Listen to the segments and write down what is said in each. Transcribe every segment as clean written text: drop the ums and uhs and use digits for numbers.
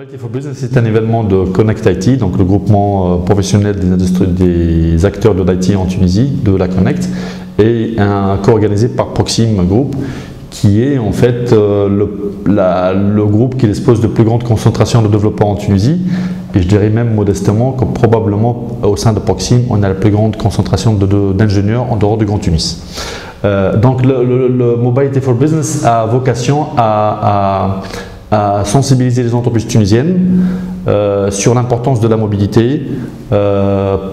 Mobility for Business est un événement de Connect IT, donc le groupement professionnel des acteurs de l'IT en Tunisie, de la Connect, et co-organisé par Proxim Group, qui est en fait le groupe qui dispose de plus grande concentration de développeurs en Tunisie. Et je dirais même modestement que probablement au sein de Proxim, on a la plus grande concentration d'ingénieurs en dehors du Grand Tunis. Donc le Mobility for Business a vocation à sensibiliser les entreprises tunisiennes sur l'importance de la mobilité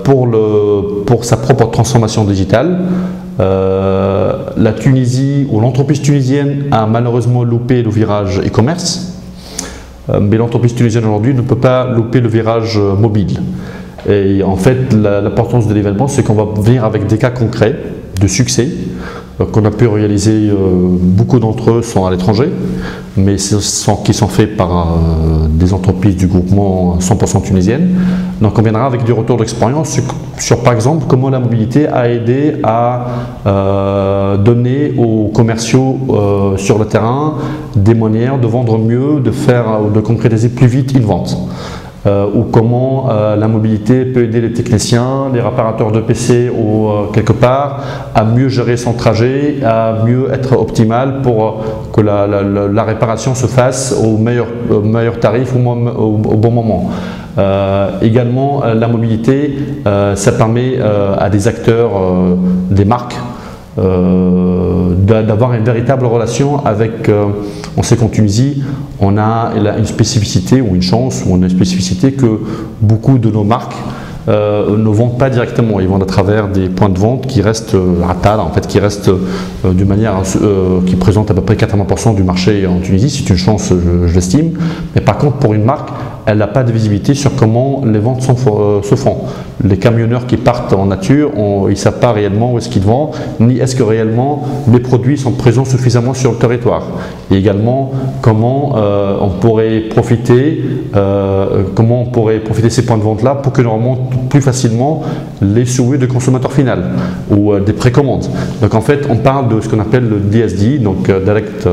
pour sa propre transformation digitale. La Tunisie ou l'entreprise tunisienne a malheureusement loupé le virage e-commerce, mais l'entreprise tunisienne aujourd'hui ne peut pas louper le virage mobile. Et en fait, l'importance de l'événement, c'est qu'on va venir avec des cas concrets de succès qu'on a pu réaliser. Beaucoup d'entre eux sont à l'étranger, mais qui sont faits par des entreprises du groupement 100% tunisiennes. Donc on viendra avec du retour d'expérience sur par exemple comment la mobilité a aidé à donner aux commerciaux sur le terrain des manières de vendre mieux, de concrétiser plus vite une vente. Ou comment la mobilité peut aider les techniciens, les réparateurs de PC ou quelque part à mieux gérer son trajet, à mieux être optimal pour que la réparation se fasse au meilleur tarif au bon moment. Également, la mobilité, ça permet à des acteurs, des marques, d'avoir une véritable relation avec, on sait qu'en Tunisie on a une spécificité ou une chance ou une spécificité que beaucoup de nos marques ne vendent pas directement, ils vendent à travers des points de vente qui restent en fait, qui restent d'une manière qui présentent à peu près 80% du marché en Tunisie. C'est une chance, je l'estime, mais par contre pour une marque, elle n'a pas de visibilité sur comment les ventes se font. Les camionneurs qui partent en nature, ils ne savent pas réellement où est-ce qu'ils vendent, ni est-ce que réellement les produits sont présents suffisamment sur le territoire. Et également, comment on pourrait profiter de ces points de vente-là pour que l'on remonte plus facilement les souhaits de consommateur final ou des précommandes. Donc en fait, on parle de ce qu'on appelle le DSD, donc Direct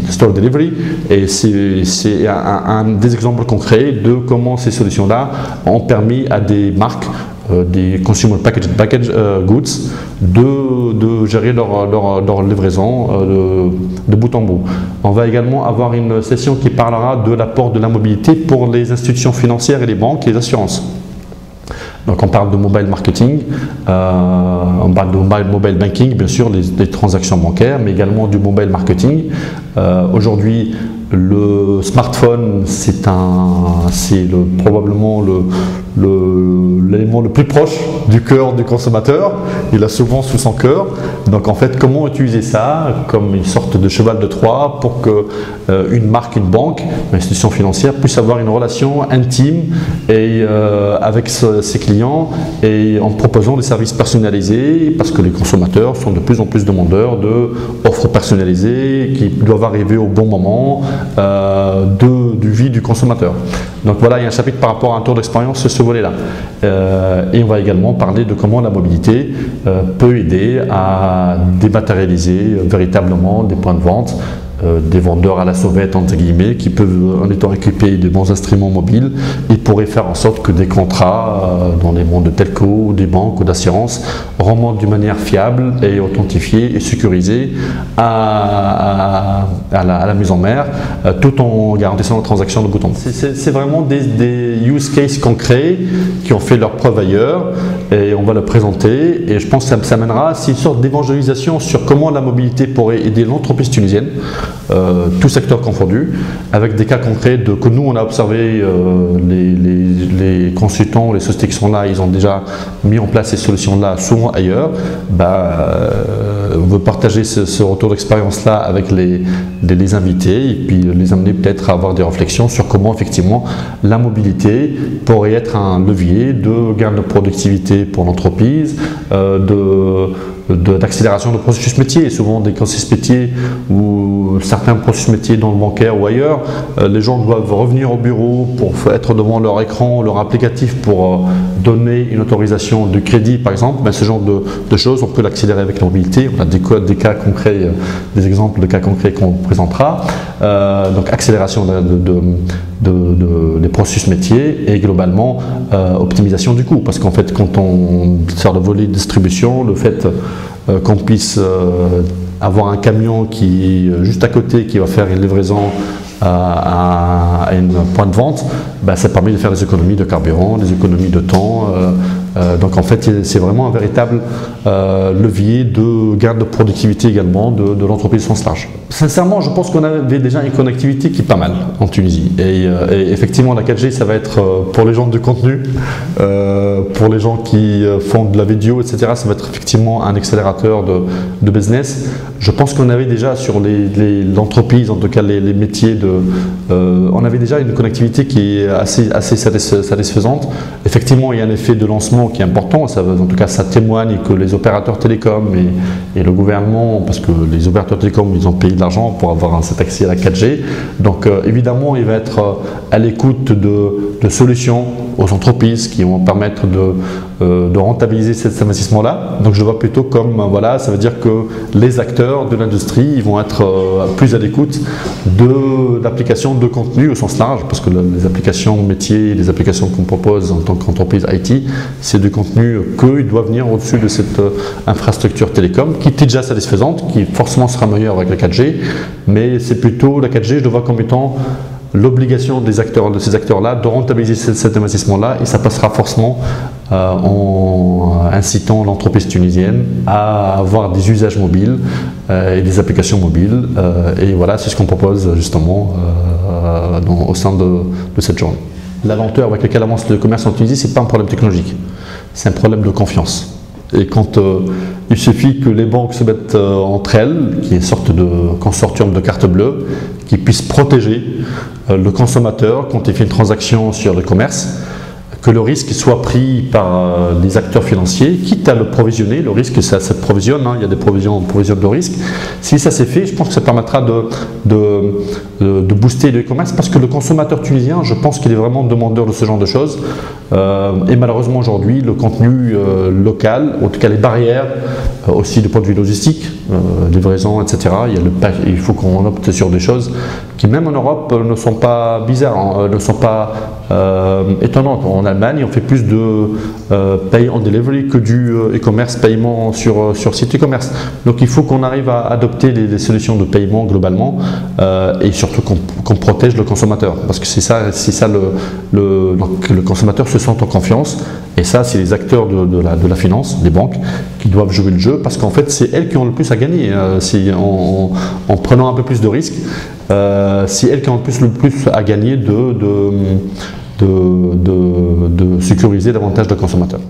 Store Delivery, et c'est un des exemples concrets de comment ces solutions-là ont permis à des marques, des consumer package goods, de gérer leur livraison de bout en bout. On va également avoir une session qui parlera de l'apport de la mobilité pour les institutions financières et les banques et les assurances. Donc on parle de mobile marketing, on parle de mobile banking, bien sûr, les transactions bancaires, mais également du mobile marketing. Aujourd'hui, le smartphone, c'est probablement l'élément le plus proche du cœur du consommateur. Il a souvent sous son cœur. Donc en fait, comment utiliser ça comme une sorte de cheval de Troie pour que une marque, une banque, une institution financière puisse avoir une relation intime avec ses clients et en proposant des services personnalisés, parce que les consommateurs sont de plus en plus demandeurs d'offres personnalisées qui doivent arriver au bon moment du vie du consommateur. Donc voilà, il y a un chapitre par rapport à un tour d'expérience sur ce volet-là. Et on va également parler de comment la mobilité peut aider à dématérialiser véritablement des points de vente, des vendeurs à la sauvette entre guillemets, qui peuvent, en étant équipés de bons instruments mobiles, ils pourraient faire en sorte que des contrats dans les mondes de telco, ou des banques ou d'assurance remontent d'une manière fiable et authentifiée et sécurisée à la mise en mer, tout en garantissant la transaction de bout en bout. C'est vraiment des use cases concrets qui ont fait leur preuve ailleurs et on va le présenter, et je pense que ça mènera à une sorte d'évangélisation sur comment la mobilité pourrait aider l'entreprise tunisienne, tout secteur confondu, avec des cas concrets que nous on a observé. Les consultants, les sociétés qui sont là, ils ont déjà mis en place ces solutions-là souvent ailleurs. On veut partager ce retour d'expérience-là avec les invités et puis les amener peut-être à avoir des réflexions sur comment effectivement la mobilité pourrait être un levier de gain de productivité pour l'entreprise, d'accélération de processus métiers. Souvent des processus métiers ou certains processus métiers dans le bancaire ou ailleurs, les gens doivent revenir au bureau pour être devant leur écran, leur applicatif pour donner une autorisation de crédit par exemple. Ce genre de choses, on peut l'accélérer avec la mobilité. On a des cas concrets, des exemples de cas concrets qu'on présentera. Donc accélération des processus métiers et globalement optimisation du coût. Parce qu'en fait, quand on sort de volet de distribution, le fait qu'on puisse avoir un camion qui est juste à côté, qui va faire une livraison à une point de vente, ça permet de faire des économies de carburant, des économies de temps. Donc en fait, c'est vraiment un véritable levier de gain de productivité également de l'entreprise au sens large. Sincèrement, je pense qu'on avait déjà une connectivité qui est pas mal en Tunisie. Et effectivement, la 4G, ça va être pour les gens du contenu, pour les gens qui font de la vidéo, etc. Ça va être effectivement un accélérateur de business. Je pense qu'on avait déjà sur l'entreprise, en tout cas les métiers, on avait déjà une connectivité qui est assez satisfaisante. Effectivement, il y a un effet de lancement qui est important. En tout cas, ça témoigne que les opérateurs télécoms et le gouvernement, parce que les opérateurs télécoms, ils ont payé de l'argent pour avoir cet accès à la 4G. Donc évidemment, il va être à l'écoute de solutions aux entreprises qui vont permettre de rentabiliser cet investissement-là. Donc je le vois plutôt comme, voilà, ça veut dire que les acteurs de l'industrie ils vont être plus à l'écoute d'applications de contenu au sens large, parce que les applications métiers, les applications qu'on propose en tant qu'entreprise IT, c'est du contenu qu'il doit venir au-dessus de cette infrastructure télécom qui est déjà satisfaisante, qui forcément sera meilleure avec la 4G, mais c'est plutôt la 4G, je le vois comme étant l'obligation de ces acteurs-là de rentabiliser cet investissement-là, et ça passera forcément en incitant l'entreprise tunisienne à avoir des usages mobiles et des applications mobiles. Et voilà, c'est ce qu'on propose justement au sein de cette journée. La lenteur avec laquelle avance le commerce en Tunisie, ce n'est pas un problème technologique, c'est un problème de confiance. Et quand il suffit que les banques se mettent entre elles, qu'il y ait une sorte de consortium de carte bleue qui puisse protéger le consommateur quand il fait une transaction sur le commerce, que le risque soit pris par les acteurs financiers, quitte à le provisionner. Le risque, ça se provisionne, il y a des provisions de risque. Si ça s'est fait, je pense que ça permettra de booster le e-commerce, parce que le consommateur tunisien, je pense qu'il est vraiment demandeur de ce genre de choses. Et malheureusement aujourd'hui, le contenu local, en tout cas les barrières, aussi du point de vue logistique, livraison, etc. Il faut qu'on opte sur des choses qui, même en Europe, ne sont pas bizarres, ne sont pas étonnantes. En Allemagne, on fait plus de pay on delivery que du e-commerce, paiement sur site e-commerce. Donc il faut qu'on arrive à adopter des solutions de paiement globalement et surtout qu'on protège le consommateur, parce que c'est ça donc le consommateur se sent en confiance, et ça c'est les acteurs de la finance, les banques, qui doivent jouer le jeu, parce qu'en fait c'est elles qui ont le plus à gagner en prenant un peu plus de risques. C'est elles qui ont le plus à gagner de sécuriser davantage de consommateurs.